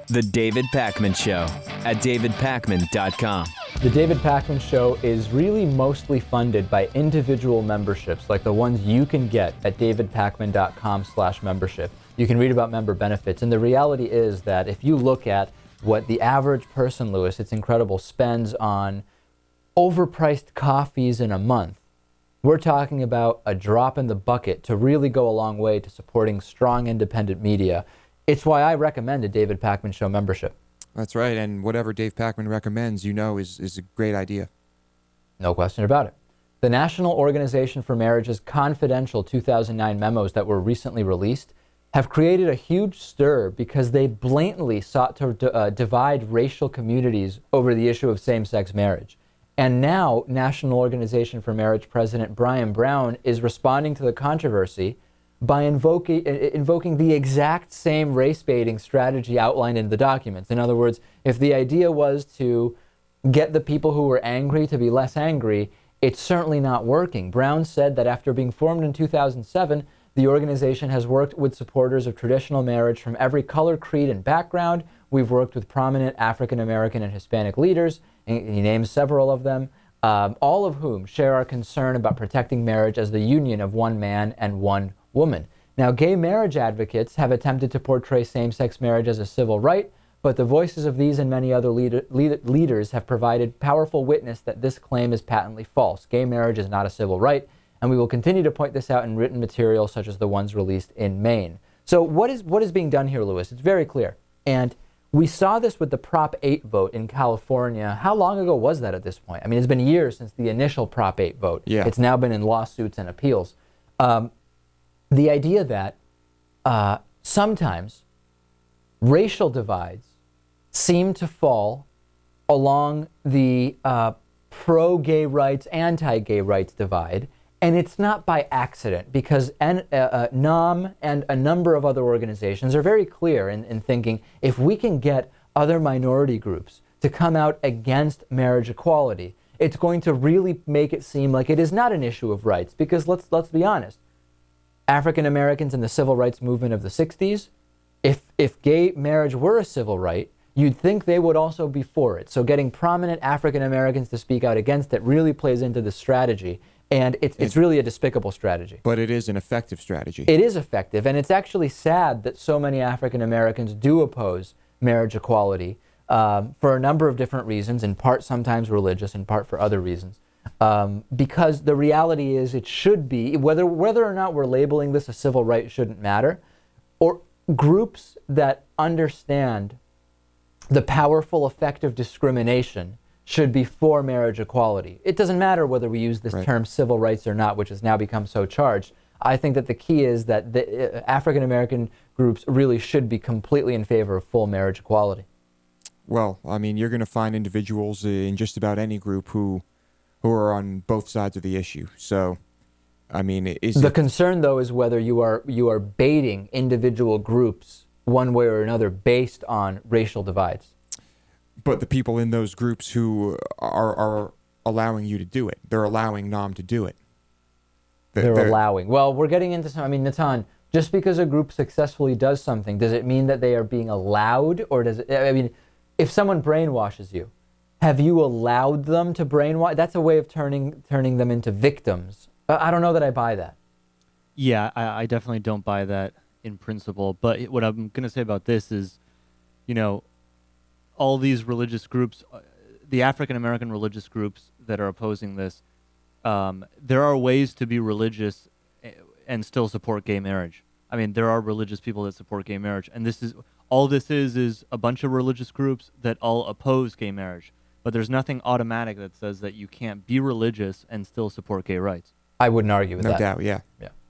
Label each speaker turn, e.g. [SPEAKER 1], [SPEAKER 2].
[SPEAKER 1] The David Pakman Show at davidpakman.com.
[SPEAKER 2] The David Pakman Show is really mostly funded by individual memberships, like the ones you can get at davidpakman.com/membership. You can read about member benefits, and the reality is that if you look at what the average person, Lewis, it's incredible, spends on overpriced coffees in a month, we're talking about a drop in the bucket to really go a long way to supporting strong independent media. It's why I recommend a David Pakman Show membership.
[SPEAKER 3] That's right, and whatever Dave Pakman recommends, is a great idea.
[SPEAKER 2] No question about it. The National Organization for Marriage's confidential 2009 memos that were recently released have created a huge stir because they blatantly sought to divide racial communities over the issue of same-sex marriage. And now, National Organization for Marriage President Brian Brown is responding to the controversy by invoking the exact same race-baiting strategy outlined in the documents. In other words, if the idea was to get the people who were angry to be less angry, it's certainly not working. Brown said that after being formed in 2007, the organization has worked with supporters of traditional marriage from every color, creed, and background. We've worked with prominent African American and Hispanic leaders, and he names several of them, all of whom share our concern about protecting marriage as the union of one man and one woman. Now, gay marriage advocates have attempted to portray same-sex marriage as a civil right, but the voices of these and many other leaders have provided powerful witness that this claim is patently false. Gay marriage is not a civil right, and we will continue to point this out in written material such as the ones released in Maine. So what is being done here, Lewis? It's very clear. And we saw this with the Prop 8 vote in California. How long ago was that at this point? I mean, it's been years since the initial Prop 8 vote.
[SPEAKER 3] Yeah.
[SPEAKER 2] It's now been in lawsuits and appeals. The idea that sometimes racial divides seem to fall along the pro-gay rights, anti-gay rights divide, and it's not by accident, because NOM and a number of other organizations are very clear in thinking if we can get other minority groups to come out against marriage equality, it's going to really make it seem like it is not an issue of rights, because let's be honest. African Americans in the civil rights movement of the 60s, if gay marriage were a civil right, you'd think they would also be for it. So getting prominent African Americans to speak out against it really plays into the strategy, and it's really a despicable strategy.
[SPEAKER 3] But it is an effective strategy.
[SPEAKER 2] It is effective, and it's actually sad that so many African Americans do oppose marriage equality for a number of different reasons, in part sometimes religious, in part for other reasons. Because the reality is it should be, whether or not we're labeling this a civil right shouldn't matter, or groups that understand the powerful effect of discrimination should be for marriage equality. It doesn't matter whether we use this term civil rights or not, which has now become so charged. I think that the key is that the African American groups really should be completely in favor of full marriage equality.
[SPEAKER 3] Well, I mean, you're going to find individuals in just about any group who are on both sides of the issue. So, I mean, the
[SPEAKER 2] concern, though, is whether you are baiting individual groups one way or another based on racial divides.
[SPEAKER 3] But the people in those groups who are allowing you to do it, they're allowing NOM to do it.
[SPEAKER 2] They're allowing. Well, we're getting into some. I mean, Natan, just because a group successfully does something, does it mean that they are being allowed, or does it? I mean, if someone brainwashes you, have you allowed them to brainwash? That's a way of turning them into victims. I don't know that I buy that.
[SPEAKER 4] Yeah, I definitely don't buy that in principle. But what I'm going to say about this is, all these religious groups, the African American religious groups that are opposing this, there are ways to be religious and still support gay marriage. I mean, there are religious people that support gay marriage, and this is a bunch of religious groups that all oppose gay marriage. But there's nothing automatic that says that you can't be religious and still support gay rights.
[SPEAKER 2] I wouldn't argue with that.
[SPEAKER 3] No doubt, yeah.